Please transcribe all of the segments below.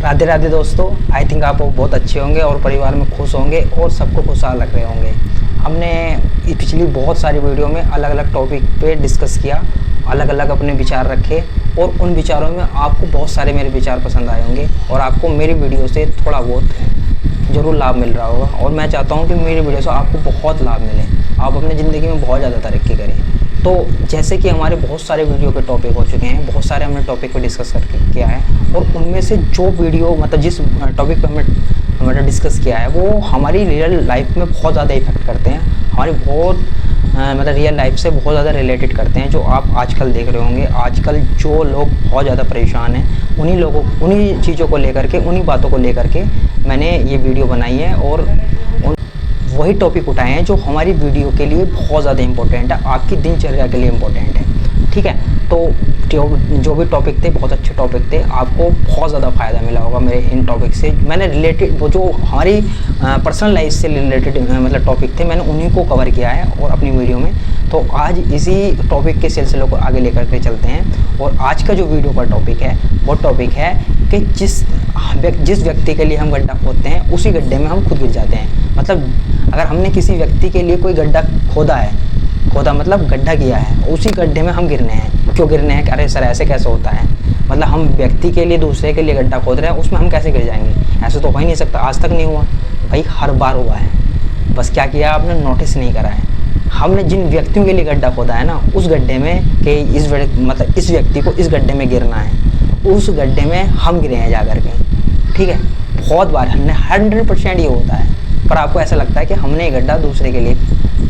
राधे राधे दोस्तों। I think आप बहुत अच्छे होंगे और परिवार में खुश होंगे और सबको खुशहाल रख रहे होंगे। हमने पिछली बहुत सारी वीडियो में अलग अलग टॉपिक पे डिस्कस किया, अलग अलग अपने विचार रखे और उन विचारों में आपको बहुत सारे मेरे विचार पसंद आए होंगे और आपको मेरी वीडियो से थोड़ा बहुत ज़रूर लाभ मिल रहा होगा। और मैं चाहता हूँ कि मेरी वीडियो से आपको बहुत लाभ मिले, आप अपनी ज़िंदगी में बहुत ज़्यादा तरक्की करें। तो जैसे कि हमारे बहुत सारे वीडियो के टॉपिक हो चुके हैं, बहुत सारे हमने टॉपिक पे डिस्कस करके किया है और उनमें से जो वीडियो मतलब जिस टॉपिक पे हमने डिस्कस किया है वो हमारी रियल लाइफ में बहुत ज़्यादा इफेक्ट करते हैं, हमारी बहुत मतलब रियल लाइफ से बहुत ज़्यादा रिलेटेड करते हैं। जो आप आजकल देख रहे होंगे, आजकल जो लोग बहुत ज़्यादा परेशान हैं उन्हीं चीज़ों को लेकर के, उन्हीं बातों को लेकर के मैंने ये वीडियो बनाई है और वही टॉपिक उठाए हैं जो हमारी वीडियो के लिए बहुत ज़्यादा इम्पोर्टेंट है, आपकी दिनचर्या के लिए इम्पोर्टेंट है। ठीक है, तो जो भी टॉपिक थे बहुत अच्छे टॉपिक थे, आपको बहुत ज़्यादा फ़ायदा मिला होगा मेरे इन टॉपिक से। मैंने रिलेटेड वो जो हमारी पर्सनल लाइफ से रिलेटेड मतलब टॉपिक थे, मैंने उन्हीं को कवर किया है और अपनी वीडियो में। तो आज इसी टॉपिक के सिलसिले को आगे लेकर के चलते हैं और आज का जो वीडियो का टॉपिक है वो टॉपिक है कि जिस व्यक्ति के लिए हम गड्ढा खोदते हैं उसी गड्ढे में हम खुद गिर जाते हैं। मतलब अगर हमने किसी व्यक्ति के लिए कोई गड्ढा खोदा मतलब गड्ढा किया है, उसी गड्ढे में हम गिरने हैं। क्यों गिरने हैं? अरे सर ऐसे कैसे होता है, मतलब हम व्यक्ति के लिए दूसरे के लिए गड्ढा खोद रहे हैं, उसमें हम कैसे गिर जाएंगे? ऐसे तो हो ही नहीं सकता, आज तक नहीं हुआ भाई, हर बार हुआ है। बस क्या किया आपने, नोटिस नहीं करा है। हमने जिन व्यक्तियों के लिए गड्ढा खोदा है ना, उस गड्ढे में कि इस व्यक्ति को इस गड्ढे में गिरना है, उस गड्ढे में हम गिरे हैं जा करके। ठीक है, बहुत बार 100% ये होता है, पर आपको ऐसा लगता है कि हमने ये गड्ढा दूसरे के लिए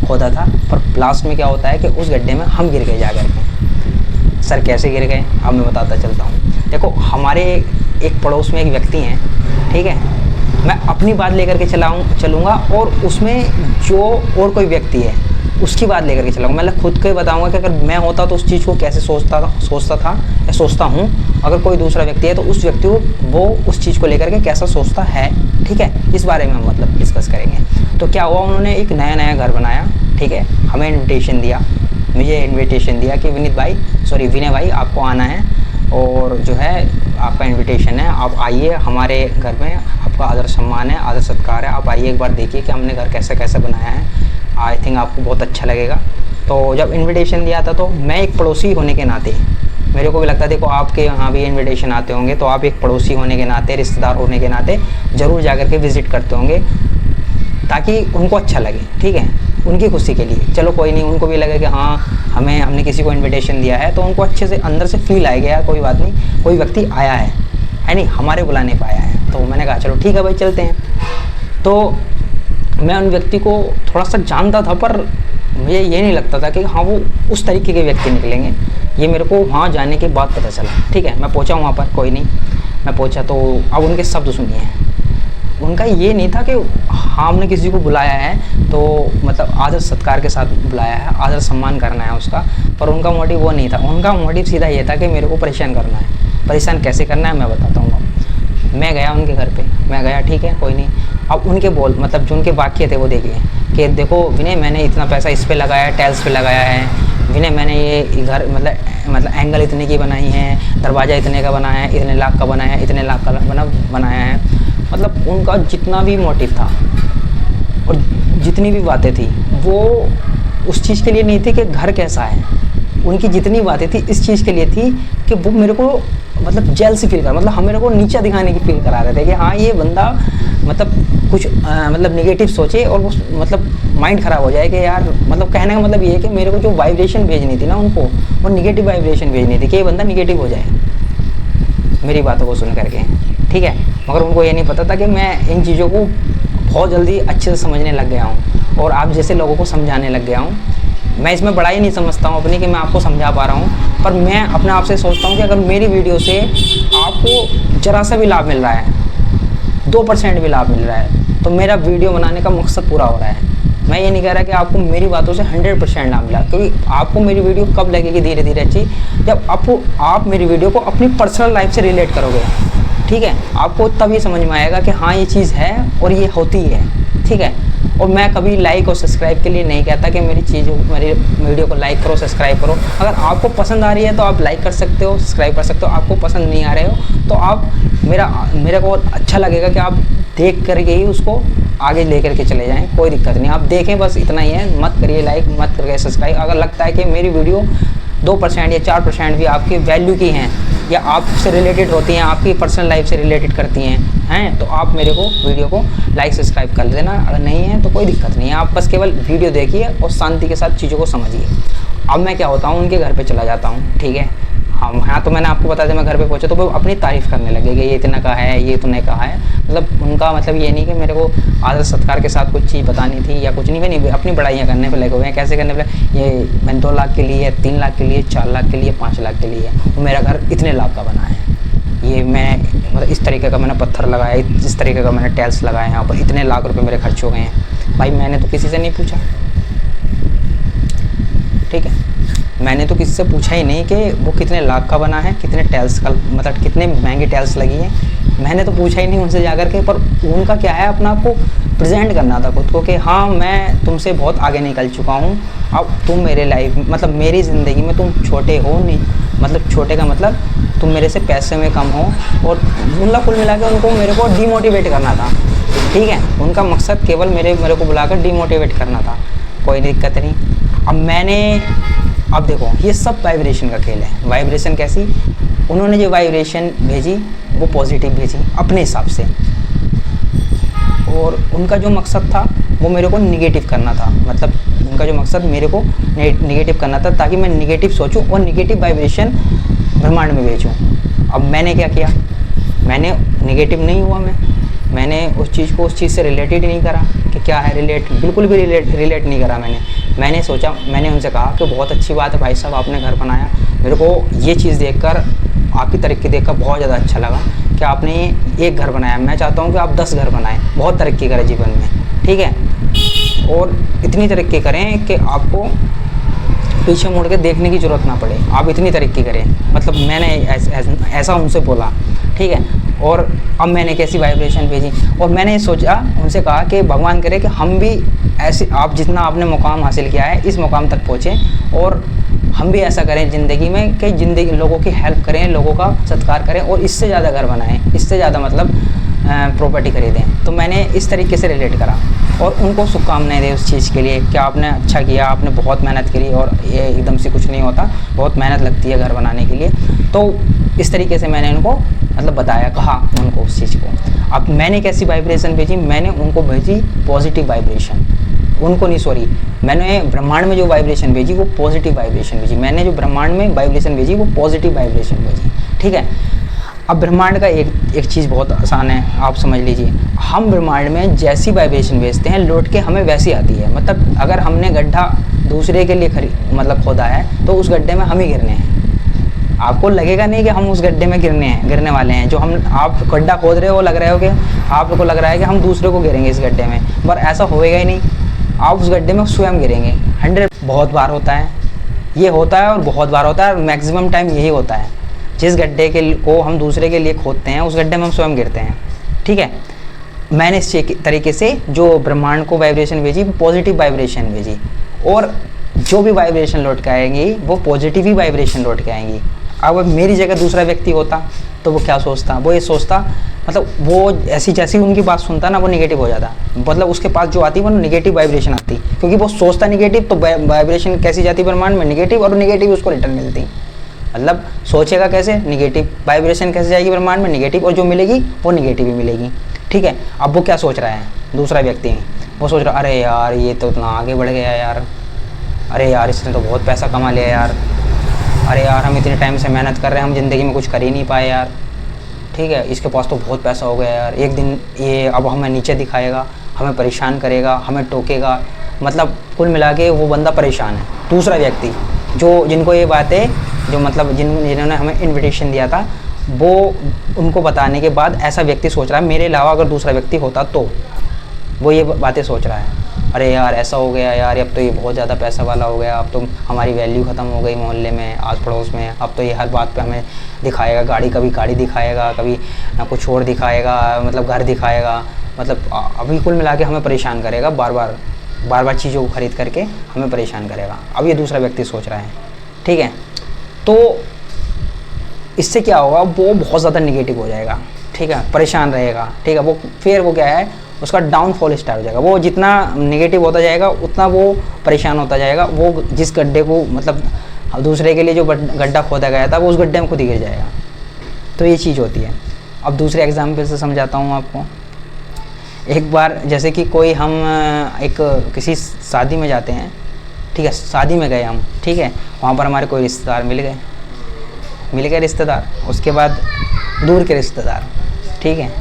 खोदा था, पर लास्ट में क्या होता है कि उस गड्ढे में हम गिर गए जा करके। सर कैसे गिर गए, अब मैं बताता चलता हूँ। देखो, हमारे एक पड़ोस में एक व्यक्ति हैं, ठीक है, मैं अपनी बात लेकर के चलूँगा और उसमें जो और कोई व्यक्ति है उसकी बात लेकर के चलाऊँगा। मतलब खुद को ही बताऊँगा कि अगर मैं होता तो उस चीज़ को कैसे सोचता था या सोचता हूँ। अगर कोई दूसरा व्यक्ति है तो उस व्यक्ति को वो उस चीज़ को लेकर के कैसा सोचता है। ठीक है, इस बारे में हम मतलब डिस्कस करेंगे। तो क्या हुआ, उन्होंने एक नया घर बनाया। ठीक है, हमें मुझे इन्विटेशन दिया कि विनय भाई आपको आना है और जो है आपका इन्विटेशन है, आप आइए हमारे घर में, आपका आदर सम्मान है, आदर सत्कार है, आप आइए एक बार देखिए कि हमने घर कैसे कैसे बनाया है, आई थिंक आपको बहुत अच्छा लगेगा। तो जब इन्विटेशन दिया था तो मैं एक पड़ोसी होने के नाते मेरे को भी लगता है, देखो आपके यहाँ भी इन्विटेशन आते होंगे तो आप एक पड़ोसी होने के नाते, रिश्तेदार होने के नाते ज़रूर जा कर के विज़िट करते होंगे ताकि उनको अच्छा लगे। ठीक है, उनकी खुशी के लिए। चलो कोई नहीं, उनको भी लगे कि हाँ हमने किसी को इन्विटेशन दिया है, तो उनको अच्छे से अंदर से फील आएगा यार कोई बात नहीं, कोई व्यक्ति आया है नहीं, हमारे बुलाने पर आया है। तो मैंने कहा चलो ठीक है भाई चलते हैं। तो मैं उन व्यक्ति को थोड़ा सा जानता था, पर मुझे ये नहीं लगता था कि हाँ वो उस तरीके के व्यक्ति निकलेंगे। ये मेरे को वहाँ जाने के बाद पता चला। ठीक है, मैं पहुँचा वहाँ पर, कोई नहीं, मैं पहुँचा तो अब उनके शब्द सुनिए। उनका ये नहीं था कि हाँ हमने किसी को बुलाया है तो मतलब आदर सत्कार के साथ बुलाया है, आदर सम्मान करना है उसका, पर उनका मोटिव वो नहीं था। उनका मोटिव सीधा ये था कि मेरे को परेशान करना है। परेशान कैसे करना है मैं बताता हूँ। मैं गया उनके घर पे, मैं गया, ठीक है कोई नहीं। अब उनके मतलब जो उनके वाक्य थे वो देखिए कि देखो विनय मैंने इतना पैसा इस पे लगाया है, टाइल्स पे लगाया है, विनय मैंने ये घर मतलब एंगल इतने की बनाई है, दरवाज़ा इतने का बनाया है, इतने लाख का बनाया है, इतने लाख का बनाया है। मतलब उनका जितना भी मोटिव था और जितनी भी बातें थी वो उस चीज़ के लिए नहीं थी कि घर कैसा है। उनकी जितनी बातें थी इस चीज़ के लिए थी कि वो मेरे को मतलब जेल से फील करा, मतलब हम मेरे को नीचा दिखाने की फील करा रहे थे कि हाँ ये बंदा मतलब कुछ मतलब निगेटिव सोचे और वो मतलब माइंड ख़राब हो जाए कि यार, मतलब कहने का मतलब ये है कि मेरे को जो वाइब्रेशन भेजनी थी ना उनको, वो निगेटिव वाइब्रेशन भेजनी थी कि ये बंदा निगेटिव हो जाए मेरी बातों को सुन करके। ठीक है, मगर उनको ये नहीं पता था कि मैं इन चीज़ों को बहुत जल्दी अच्छे से समझने लग गया हूँ और आप जैसे लोगों को समझाने लग गया हूँ। मैं इसमें बड़ा ही नहीं समझता हूँ अपनी कि मैं आपको समझा पा रहा हूँ, पर मैं अपने आप से सोचता हूँ कि अगर मेरी वीडियो से आपको ज़रा सा भी लाभ मिल रहा है, 2% भी लाभ मिल रहा है, तो मेरा वीडियो बनाने का मकसद पूरा हो रहा है। मैं ये नहीं कह रहा कि आपको मेरी बातों से 100% लाभ मिला, क्योंकि आपको मेरी वीडियो कब लगेगी धीरे धीरे अच्छी, जब आप मेरी वीडियो को अपनी पर्सनल लाइफ से रिलेट करोगे। ठीक है, आपको तब ये समझ में आएगा कि हाँ ये चीज़ है और ये होती है। ठीक है, और मैं कभी लाइक और सब्सक्राइब के लिए नहीं कहता कि मेरी वीडियो को लाइक करो, सब्सक्राइब करो। अगर आपको पसंद आ रही है तो आप लाइक कर सकते हो, सब्सक्राइब कर सकते हो। आपको पसंद नहीं आ रहे हो तो आप मेरे को अच्छा लगेगा कि आप देख करके ही उसको आगे लेकर के चले जाएं, कोई दिक्कत नहीं, आप देखें बस इतना ही है। मत करिए लाइक, मत करिए सब्सक्राइब। अगर लगता है कि मेरी वीडियो 2% या 4% भी आपकी वैल्यू की हैं या आपसे रिलेटेड होती हैं, आपकी पर्सनल लाइफ से रिलेटेड करती हैं तो आप मेरे को वीडियो को लाइक सब्सक्राइब कर देना। अगर नहीं है तो कोई दिक्कत नहीं है, आप बस केवल वीडियो देखिए और शांति के साथ चीज़ों को समझिए। अब मैं क्या होता हूँ, उनके घर पे चला जाता हूँ, ठीक है। हाँ तो मैंने आपको बता दिया, मैं घर पे पहुंचा तो वो अपनी तारीफ़ करने लगे कि ये इतना का है, ये इतने का है। मतलब उनका मतलब ये नहीं कि मेरे को आदर सत्कार के साथ कुछ चीज़ बतानी थी या कुछ नहीं, अपनी बड़ाइयाँ करने पे लगे हुए हैं। कैसे करने पे? ये मैंने 2 लाख के लिए, 3 लाख के लिए, 4 लाख के लिए, 5 लाख के लिए, और मेरा घर इतने लाख का बना है। ये मैं मतलब इस तरीके का मैंने पत्थर लगाया, इस तरीके का मैंने टाइल्स लगाए, यहाँ पर इतने लाख रुपये मेरे खर्च हो गए हैं। भाई मैंने तो किसी से नहीं पूछा, ठीक है, मैंने तो किसी से पूछा ही नहीं कि वो कितने लाख का बना है, कितने टाइल्स का, मतलब कितने महंगे टाइल्स लगी हैं। मैंने तो पूछा ही नहीं उनसे जाकर के। पर उनका क्या है, अपना आपको प्रेजेंट करना था खुद को कि हाँ मैं तुमसे बहुत आगे निकल चुका हूँ, अब तुम मेरे लाइफ मतलब मेरी ज़िंदगी में तुम छोटे हो नहीं, मतलब छोटे का मतलब तुम मेरे से पैसे में कम हो। और मतलब कुल मिला के उनको मेरे को डीमोटिवेट करना था, ठीक है। उनका मकसद केवल मेरे को बुलाकर डीमोटिवेट करना था, कोई दिक्कत नहीं। अब देखो ये सब वाइब्रेशन का खेल है। वाइब्रेशन कैसी? उन्होंने जो वाइब्रेशन भेजी वो पॉजिटिव भेजी अपने हिसाब से, और उनका जो मकसद था वो मेरे को निगेटिव करना था। मतलब उनका जो मकसद मेरे को निगेटिव करना था, ताकि मैं निगेटिव सोचूं और निगेटिव वाइब्रेशन ब्रह्मांड में भेजूं। अब मैंने क्या किया, मैंने निगेटिव नहीं हुआ, मैंने उस चीज़ को उस चीज़ से रिलेटेड ही नहीं करा कि क्या है रिलेट, बिल्कुल भी रिलेट नहीं करा। मैंने सोचा, मैंने उनसे कहा कि बहुत अच्छी बात है भाई साहब, आपने घर बनाया। मेरे को ये चीज़ देखकर, आपकी तरक्की देखकर बहुत ज़्यादा अच्छा लगा कि आपने एक घर बनाया। मैं चाहता हूँ कि आप 10 घर बनाएं, बहुत तरक्की करें जीवन में, ठीक है। और इतनी तरक्की करें कि आपको पीछे मुड़ के देखने की ज़रूरत ना पड़े, आप इतनी तरक्की करें। मतलब मैंने ऐसा उनसे बोला, ठीक है। और अब मैंने कैसी वाइब्रेशन भेजी, और मैंने सोचा, उनसे कहा कि भगवान करे कि हम भी ऐसे, आप जितना आपने मुकाम हासिल किया है इस मुकाम तक पहुँचें, और हम भी ऐसा करें ज़िंदगी में कि ज़िंदगी लोगों की हेल्प करें, लोगों का सत्कार करें, और इससे ज़्यादा घर बनाएं, इससे ज़्यादा मतलब प्रॉपर्टी खरीदें। तो मैंने इस तरीके से रिलेट करा और उनको शुभकामनाएं दी उस चीज़ के लिए कि आपने अच्छा किया, आपने बहुत मेहनत करी, और ये एकदम से कुछ नहीं होता, बहुत मेहनत लगती है घर बनाने के लिए। तो इस तरीके से मैंने उनको मतलब बताया, कहा उनको उस चीज़ को। अब मैंने कैसी वाइब्रेशन भेजी, मैंने उनको भेजी पॉजिटिव वाइब्रेशन, उनको नहीं, सॉरी, मैंने ब्रह्मांड में जो वाइब्रेशन भेजी वो पॉजिटिव वाइब्रेशन भेजी। मैंने जो ब्रह्मांड में वाइब्रेशन भेजी वो पॉजिटिव वाइब्रेशन भेजी, ठीक है। अब ब्रह्मांड का एक चीज़ बहुत आसान है, आप समझ लीजिए। हम ब्रह्मांड में जैसी वाइब्रेशन भेजते हैं लौट के हमें वैसी आती है। मतलब अगर हमने गड्ढा दूसरे के लिए मतलब खोदा है तो उस गड्ढे में हम ही गिरने हैं। आपको लगेगा नहीं कि हम उस गड्ढे में गिरने वाले हैं। जो आप गड्ढा खोद रहे हो, लग रहे हो कि आपको लग रहा है कि हम दूसरे को गिरेंगे इस गड्ढे में, पर ऐसा होएगा ही नहीं। आप उस गड्ढे में स्वयं गिरेंगे। 100 बहुत बार होता है, ये होता है और बहुत बार होता है, और मैक्सिमम टाइम यही होता है। जिस गड्ढे को हम दूसरे के लिए खोदते हैं उस गड्ढे में हम स्वयं गिरते हैं, ठीक है। मैंने इस तरीके से जो ब्रह्मांड को वाइब्रेशन भेजी वो पॉजिटिव वाइब्रेशन भेजी, और जो भी वाइब्रेशन लौट के आएंगी वो पॉजिटिव ही वाइब्रेशन लौट के आएंगी। अब मेरी जगह दूसरा व्यक्ति होता तो वो क्या सोचता, वो ये सोचता, मतलब वो ऐसी जैसी उनकी बात सुनता ना वो निगेटिव हो जाता। मतलब उसके पास जो आती वो निगेटिव वाइब्रेशन आती, क्योंकि वो सोचता निगेटिव, तो वाइब्रेशन कैसी जाती ब्रह्मांड में, निगेटिव, और निगेटिव उसको रिटर्न मिलती। मतलब सोचेगा कैसे, निगेटिव वाइब्रेशन कैसे जाएगी ब्रह्मांड में, निगेटिव, और जो मिलेगी वो निगेटिव ही मिलेगी, ठीक है। अब वो क्या सोच रहा है, दूसरा व्यक्ति वो सोच रहा, अरे यार ये तो इतना आगे बढ़ गया यार, अरे यार इसने तो बहुत पैसा कमा लिया यार, अरे यार हम इतने टाइम से मेहनत कर रहे हैं, हम ज़िंदगी में कुछ कर ही नहीं पाए यार, ठीक है। इसके पास तो बहुत पैसा हो गया यार, एक दिन ये अब हमें नीचे दिखाएगा, हमें परेशान करेगा, हमें टोकेगा। मतलब कुल मिला के वो बंदा परेशान है। दूसरा व्यक्ति जिनको ये बातें, जो मतलब जिन्होंने हमें इन्विटेशन दिया था, वो उनको बताने के बाद ऐसा व्यक्ति सोच रहा है, मेरे अलावा अगर दूसरा व्यक्ति होता तो वो ये बातें सोच रहा है, अरे यार ऐसा हो गया यार, अब तो ये बहुत ज़्यादा पैसा वाला हो गया, अब तो हमारी वैल्यू ख़त्म हो गई मोहल्ले में, आस पड़ोस में। अब तो ये हर बात पे हमें दिखाएगा, कभी गाड़ी दिखाएगा, कभी कुछ और दिखाएगा, मतलब घर दिखाएगा, मतलब अभी कुल मिला के हमें परेशान करेगा, बार बार चीज़ों को ख़रीद करके हमें परेशान करेगा। अब ये दूसरा व्यक्ति सोच रहा है, ठीक है। तो इससे क्या होगा, वो बहुत ज़्यादा निगेटिव हो जाएगा, ठीक ठीक है, परेशान रहेगा, ठीक है, वो फिर वो क्या है, उसका डाउनफॉल स्टार्ट हो जाएगा। वो जितना नेगेटिव होता जाएगा उतना वो परेशान होता जाएगा। वो जिस गड्ढे को मतलब दूसरे के लिए जो गड्ढा खोदा गया था वो उस गड्ढे में खुद ही गिर जाएगा। तो ये चीज़ होती है। अब दूसरे एग्जाम्पल से समझाता हूँ आपको। एक बार जैसे कि कोई हम एक किसी शादी में जाते हैं, ठीक है, शादी में गए हम, ठीक है, वहाँ पर हमारे कोई रिश्तेदार मिल गए रिश्तेदार। उसके बाद दूर के रिश्तेदार, ठीक है,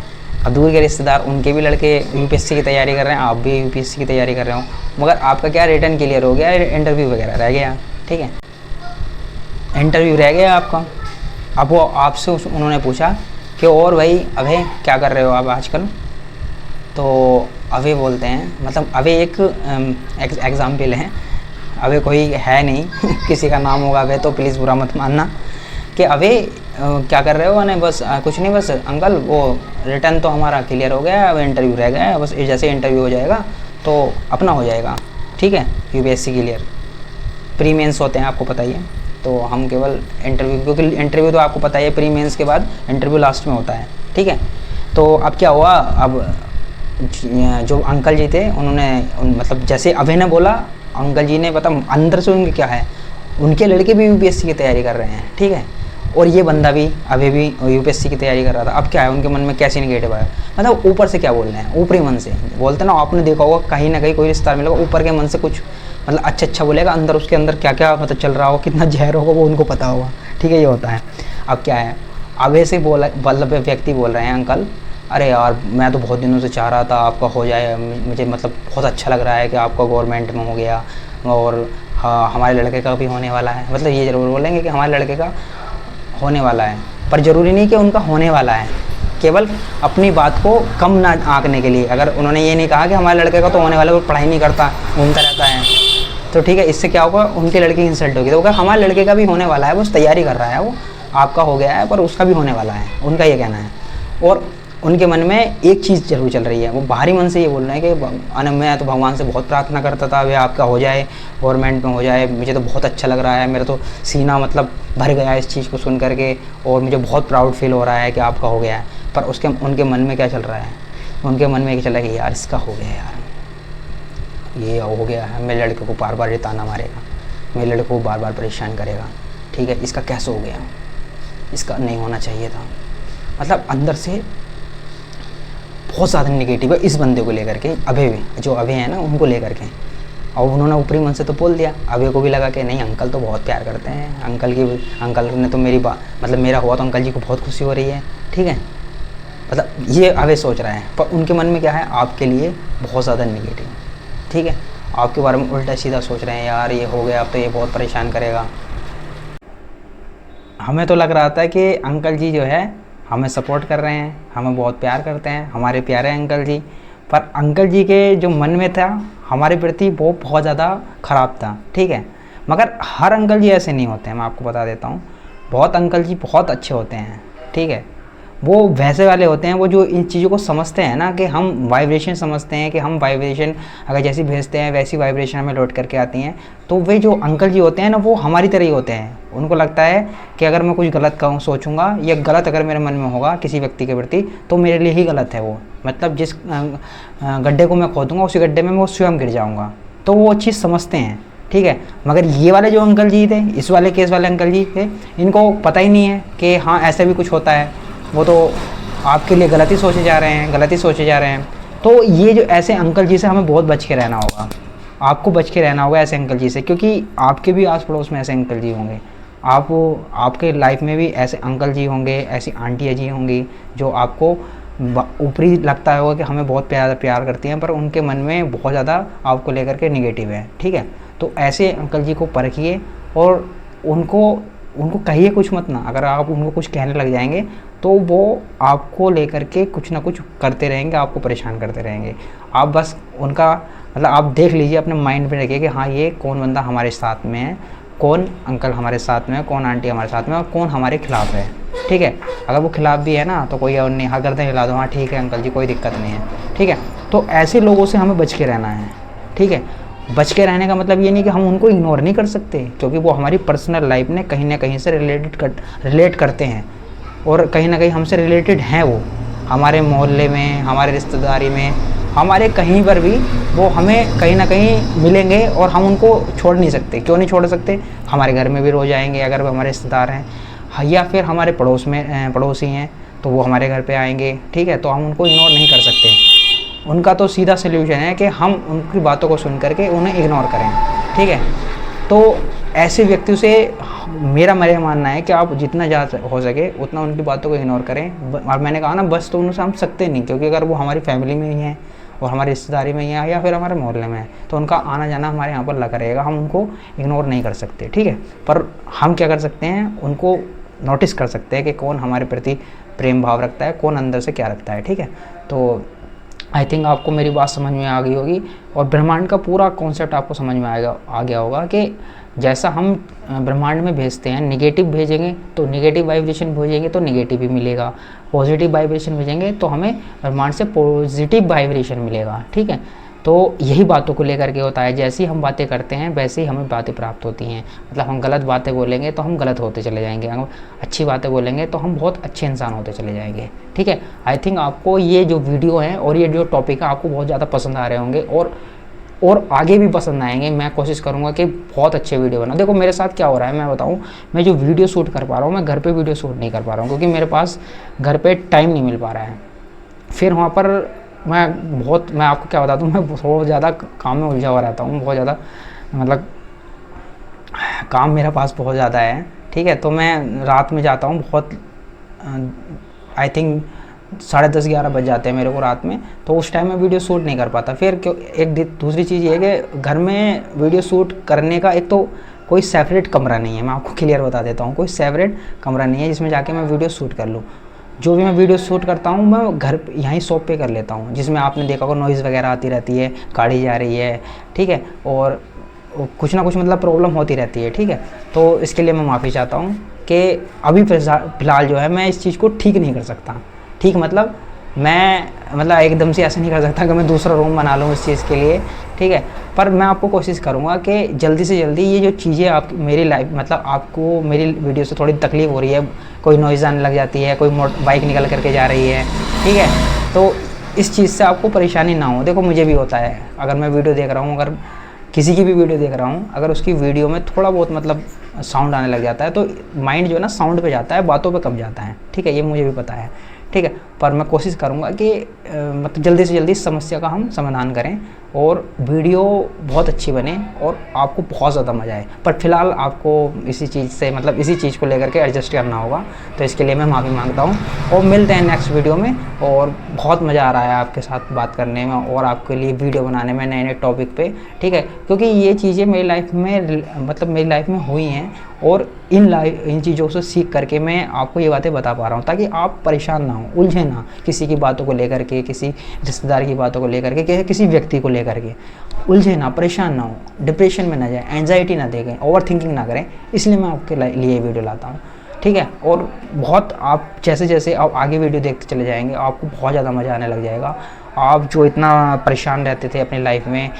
अब दूर के रिश्तेदार, उनके भी लड़के यूपीएससी की तैयारी कर रहे हैं, आप भी यूपीएससी की तैयारी कर रहे हो, मगर आपका क्या रिटर्न क्लियर हो गया, इंटरव्यू वगैरह रह गया, ठीक है, इंटरव्यू रह गया आपका। अब वो आपसे उन्होंने पूछा कि और भाई अभय क्या कर रहे हो आप आजकल। तो अभय बोलते हैं, मतलब अभय एक एग्जाम्पल है, अभय कोई है नहीं किसी का नाम होगा अभय तो प्लीज़ बुरा मत मानना, कि अभय क्या कर रहे हो। मैंने बस कुछ नहीं, बस अंकल वो रिटर्न तो हमारा क्लियर हो गया, अब इंटरव्यू रह गया है, बस जैसे इंटरव्यू हो जाएगा तो अपना हो जाएगा, ठीक है, यूपीएससी क्लियर। प्री मेंस होते हैं आपको पता ही है, तो हम केवल इंटरव्यू, क्योंकि इंटरव्यू तो आपको पता ही है, प्री मेंस के बाद इंटरव्यू लास्ट में होता है, ठीक है। तो अब क्या हुआ, अब जो अंकल जी थे उन्होंने मतलब जैसे अभय ने बोला, अंकल जी ने पता अंदर से उनके क्या है, उनके लड़के भी यूपीएससी की तैयारी कर रहे हैं, ठीक है, और ये बंदा भी अभी भी यूपीएससी की तैयारी कर रहा था। अब क्या है, उनके मन में कैसी निगेटिव है, मतलब ऊपर से क्या बोल रहे हैं, ऊपरी मन से बोलते ना, आपने देखा होगा कहीं ना कहीं कोई रिश्तेदार मिलेगा, ऊपर के मन से कुछ मतलब अच्छा बोलेगा, अंदर उसके अंदर क्या क्या मतलब चल रहा होगा, कितना जहर होगा वो उनको पता होगा, ठीक है, ये होता है। अब क्या है, अब ऐसे मतलब व्यक्ति बोल रहे हैं, अंकल अरे यार मैं तो बहुत दिनों से चाह रहा था आपका हो जाए, मुझे मतलब बहुत अच्छा लग रहा है कि आपका गवर्नमेंट में हो गया, और हाँ हमारे लड़के का भी होने वाला है, मतलब ये ज़रूर बोलेंगे कि हमारे लड़के का होने वाला है, पर ज़रूरी नहीं कि उनका होने वाला है, केवल अपनी बात को कम ना आंकने के लिए। अगर उन्होंने ये नहीं कहा कि हमारे लड़के का तो होने वाला है, वो पढ़ाई नहीं करता, घूमता रहता है, तो ठीक है, इससे क्या होगा, उनके लड़के की इंसल्ट होगी। तो अगर हमारे लड़के का भी होने वाला है, वो तैयारी कर रहा है, वो आपका हो गया है पर उसका भी होने वाला है, उनका ये कहना है। और उनके मन में एक चीज़ जरूर चल रही है, वो बाहरी मन से ये बोल रहे हैं कि मैं तो भगवान से बहुत प्रार्थना करता था वे आपका हो जाए, गवर्नमेंट में हो जाए, मुझे तो बहुत अच्छा लग रहा है, मेरा तो सीना मतलब भर गया है इस चीज़ को सुन करके, और मुझे बहुत प्राउड फील हो रहा है कि आपका हो गया है। पर उनके मन में क्या चल रहा है, उनके मन में ये चल रहा है कि यार इसका हो गया, यार ये हो गया है, मेरे लड़के को बार बार ये ताना मारेगा, मेरे लड़के को बार बार परेशान करेगा, ठीक है, इसका कैसे हो गया, इसका नहीं होना चाहिए था। मतलब अंदर से बहुत ज़्यादा निगेटिव है इस बंदे को लेकर के, अभय भी जो अभय है ना उनको लेकर के। और उन्होंने ऊपरी मन से तो बोल दिया, अभय को भी लगा कि नहीं अंकल तो बहुत प्यार करते हैं, अंकल ने तो मेरी बात मतलब मेरा हुआ तो अंकल जी को बहुत खुशी हो रही है, ठीक है, मतलब ये अभय सोच रहा है। पर उनके मन में क्या है, आपके लिए बहुत ज़्यादा निगेटिव, ठीक है, आपके बारे में उल्टा सीधा सोच रहे हैं, यार ये हो गया अब तो ये बहुत परेशान करेगा। हमें तो लग रहा था कि अंकल जी जो है हमें सपोर्ट कर रहे हैं, हमें बहुत प्यार करते हैं, हमारे प्यारे अंकल जी। पर अंकल जी के जो मन में था हमारे प्रति वो बहुत ज़्यादा ख़राब था, ठीक है। मगर हर अंकल जी ऐसे नहीं होते हैं, मैं आपको बता देता हूँ, बहुत अंकल जी बहुत अच्छे होते हैं, ठीक है, वो वैसे वाले होते हैं वो जो इन चीज़ों को समझते हैं ना, कि हम वाइब्रेशन समझते हैं, कि हम वाइब्रेशन अगर जैसी भेजते हैं वैसी वाइब्रेशन हमें लौट करके आती हैं। तो वे जो अंकल जी होते हैं ना वो हमारी तरह ही होते हैं। उनको लगता है कि अगर मैं कुछ गलत कहूँ सोचूंगा या गलत अगर मेरे मन में होगा किसी व्यक्ति के प्रति तो मेरे लिए ही गलत है वो, मतलब जिस गड्ढे को मैं खोदूँगा उसी गड्ढे में वो स्वयं गिर जाऊँगा। तो वो चीज़ समझते हैं, ठीक है। मगर ये वाले जो अंकल जी थे, इस वाले केस वाले अंकल जी थे, इनको पता ही नहीं है कि हाँ ऐसा भी कुछ होता है, वो तो आपके लिए गलती सोचे जा रहे हैं। तो ये जो ऐसे अंकल जी से हमें बहुत बच के रहना होगा, आपको बच के रहना होगा ऐसे अंकल जी से, क्योंकि आपके भी आस पड़ोस में ऐसे अंकल जी होंगे, आपके लाइफ में भी ऐसे अंकल जी होंगे, ऐसी आंटियाँ जी होंगी जो आपको ऊपरी लगता होगा कि हमें बहुत प्यार करती हैं, पर उनके मन में बहुत ज़्यादा आपको लेकर के निगेटिव है, ठीक है। तो ऐसे अंकल जी को परखिए और उनको कहिए कुछ मत ना। अगर आप उनको कुछ कहने लग जाएंगे तो वो आपको लेकर के कुछ ना कुछ करते रहेंगे, आपको परेशान करते रहेंगे। आप बस उनका मतलब आप देख लीजिए, अपने माइंड में रखिए कि हाँ ये कौन बंदा हमारे साथ में है, कौन अंकल हमारे साथ में है, कौन आंटी हमारे साथ में है और कौन हमारे खिलाफ़ है, ठीक है। अगर वो खिलाफ़ भी है ना तो कोई और नहीं, हाँ करते हिला दो, हाँ ठीक है अंकल जी कोई दिक्कत नहीं है, ठीक है। तो ऐसे लोगों से हमें बच के रहना है, ठीक है। बच के रहने का मतलब ये नहीं कि हम उनको इग्नोर नहीं कर सकते, क्योंकि वो हमारी पर्सनल लाइफ में कहीं ना कहीं से रिलेट करते हैं और कहीं ना कहीं हमसे रिलेटेड हैं वो, हमारे मोहल्ले में, हमारे रिश्तेदारी में, हमारे कहीं पर भी वो हमें कहीं ना कहीं मिलेंगे और हम उनको छोड़ नहीं सकते। क्यों नहीं छोड़ सकते? हमारे घर में भी रोज़ आएंगे अगर वो हमारे रिश्तेदार हैं, या फिर हमारे पड़ोस में पड़ोसी हैं तो वो हमारे घर पे आएंगे, ठीक है। तो हम उनको इग्नोर नहीं कर सकते। उनका तो सीधा सोल्यूशन है कि हम उनकी बातों को सुन करके उन्हें इग्नोर करें, ठीक है। तो ऐसे व्यक्तियों से मेरा मानना है कि आप जितना ज़्यादा हो सके उतना उनकी बातों को इग्नोर करें। और मैंने कहा ना, बस तो उनसे हम सकते नहीं, क्योंकि अगर वो हमारी फैमिली में ही हैं और हमारी रिश्तेदारी में ही है या फिर हमारे मोहल्ले में है तो उनका आना जाना हमारे यहाँ पर लगा रहेगा, हम उनको इग्नोर नहीं कर सकते, ठीक है। पर हम क्या कर सकते हैं, उनको नोटिस कर सकते हैं कि कौन हमारे प्रति प्रेम भाव रखता है, कौन अंदर से क्या रखता है, ठीक है। तो आई थिंक आपको मेरी बात समझ में आ गई होगी और ब्रह्मांड का पूरा कॉन्सेप्ट आपको समझ में आ गया होगा कि जैसा हम ब्रह्मांड में भेजते हैं, निगेटिव भेजेंगे तो निगेटिव वाइब्रेशन भेजेंगे तो निगेटिव ही मिलेगा, पॉजिटिव वाइब्रेशन भेजेंगे तो हमें ब्रह्मांड से पॉजिटिव वाइब्रेशन मिलेगा, ठीक है। तो यही बातों को लेकर के होता है, जैसी हम बातें करते हैं वैसे ही हमें बातें प्राप्त होती हैं। मतलब हम गलत बातें बोलेंगे तो हम गलत होते चले जाएंगे, हम अच्छी बातें बोलेंगे तो हम बहुत अच्छे इंसान होते चले जाएंगे, ठीक है। आई थिंक आपको ये जो वीडियो है और ये जो टॉपिक है आपको बहुत ज़्यादा पसंद आ रहे होंगे और आगे भी पसंद आएंगे। मैं कोशिश करूंगा कि बहुत अच्छे वीडियो बनाऊं। देखो मेरे साथ क्या हो रहा है मैं बताऊं, मैं जो वीडियो शूट कर पा रहा हूं मैं घर पे वीडियो शूट नहीं कर पा रहा हूं क्योंकि मेरे पास घर पे टाइम नहीं मिल पा रहा है। फिर वहाँ पर मैं आपको क्या बता दूं, मैं बहुत ज़्यादा काम में उलझा हुआ रहता हूँ, बहुत ज़्यादा मतलब काम मेरे पास बहुत ज़्यादा है, ठीक है। तो मैं रात में जाता हूँ बहुत, आई थिंक 10:30-11 बज जाते हैं मेरे को रात में, तो उस टाइम में वीडियो शूट नहीं कर पाता। फिर क्यों, दूसरी चीज़ ये है कि घर में वीडियो शूट करने का एक तो कोई सेपरेट कमरा नहीं है, मैं आपको क्लियर बता देता हूँ, कोई सेपरेट कमरा नहीं है जिसमें जाके मैं वीडियो शूट कर लूँ। जो भी मैं वीडियो शूट करता हूँ मैं घर यहीं शॉप पे कर लेता हूँ, जिसमें आपने देखा होगा नॉइज़ वगैरह आती रहती है, गाड़ी जा रही है, ठीक है, और कुछ ना कुछ मतलब प्रॉब्लम होती रहती है, ठीक है। तो इसके लिए मैं माफ़ी चाहता हूँ कि अभी फ़िलहाल जो है मैं इस चीज़ को ठीक नहीं कर सकता, ठीक मतलब मैं एकदम से ऐसा नहीं कर सकता कि मैं दूसरा रूम बना लूँ इस चीज़ के लिए, ठीक है। पर मैं आपको कोशिश करूँगा कि जल्दी से जल्दी ये जो चीज़ें आप मेरी लाइफ मतलब आपको मेरी वीडियो से थोड़ी तकलीफ़ हो रही है, कोई नॉइज़ आने लग जाती है, कोई बाइक निकल करके जा रही है, ठीक है, तो इस चीज़ से आपको परेशानी ना हो। देखो मुझे भी होता है, अगर मैं वीडियो देख रहा हूँ, अगर किसी की भी वीडियो देख रहा हूँ, अगर उसकी वीडियो में थोड़ा बहुत मतलब साउंड आने लग जाता है तो माइंड जो है ना साउंड पे जाता है, बातों पे कम जाता है, ठीक है, ये मुझे भी पता है, ठीक है। पर मैं कोशिश करूँगा कि मतलब जल्दी से जल्दी इस समस्या का हम समाधान करें और वीडियो बहुत अच्छी बने और आपको बहुत ज़्यादा मज़ा आए। पर फिलहाल आपको इसी चीज़ से मतलब इसी चीज़ को लेकर के एडजस्ट करना होगा, तो इसके लिए मैं माफ़ी मांगता हूँ और मिलते हैं नेक्स्ट वीडियो में। और बहुत मज़ा आ रहा है आपके साथ बात करने में और आपके लिए वीडियो बनाने में नए नए टॉपिक पे, ठीक है, क्योंकि ये चीज़ें मेरी लाइफ में मतलब मेरी लाइफ में हुई हैं और इन चीज़ों से सीख करके मैं आपको ये बातें बता पा रहा हूँ ताकि आप परेशान ना हो, उलझे ना किसी की बातों को लेकर के, किसी रिश्तेदार की बातों को लेकर के, किसी व्यक्ति को लेकर के उलझे ना, परेशान ना हो, डिप्रेशन में ना जाए, एंजाइटी ना देखें, ओवर थिंकिंग ना करें। इसलिए मैं आपके लिए वीडियो लाता हूँ, ठीक है। और बहुत आप जैसे जैसे आप आगे वीडियो देखते चले जाएंगे आपको बहुत ज़्यादा मज़ा आने लग जाएगा। आप जो इतना परेशान रहते थे अपनी लाइफ में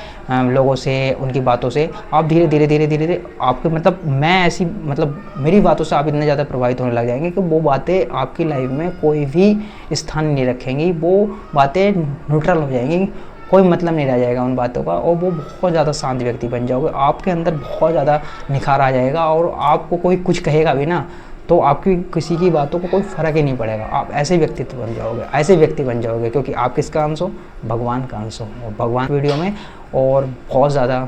लोगों से, उनकी बातों से, आप धीरे धीरे आपके मतलब मैं ऐसी मतलब मेरी बातों से आप इतने ज़्यादा प्रभावित होने लग जाएंगे कि वो बातें आपकी लाइफ में कोई भी स्थान नहीं रखेंगी, वो बातें न्यूट्रल हो जाएंगी, कोई मतलब नहीं रह जाएगा उन बातों का और वो बहुत ज़्यादा शांत व्यक्ति बन जाओगे। आपके अंदर बहुत ज़्यादा निखार आ जाएगा और आपको कोई कुछ कहेगा भी ना तो आपकी किसी की बातों को कोई फ़र्क ही नहीं पड़ेगा। आप ऐसे व्यक्तित्व बन जाओगे, ऐसे व्यक्ति बन जाओगे, क्योंकि आप किसका अंश हो? भगवान का अंश हो। और भगवान वीडियो में और बहुत ज़्यादा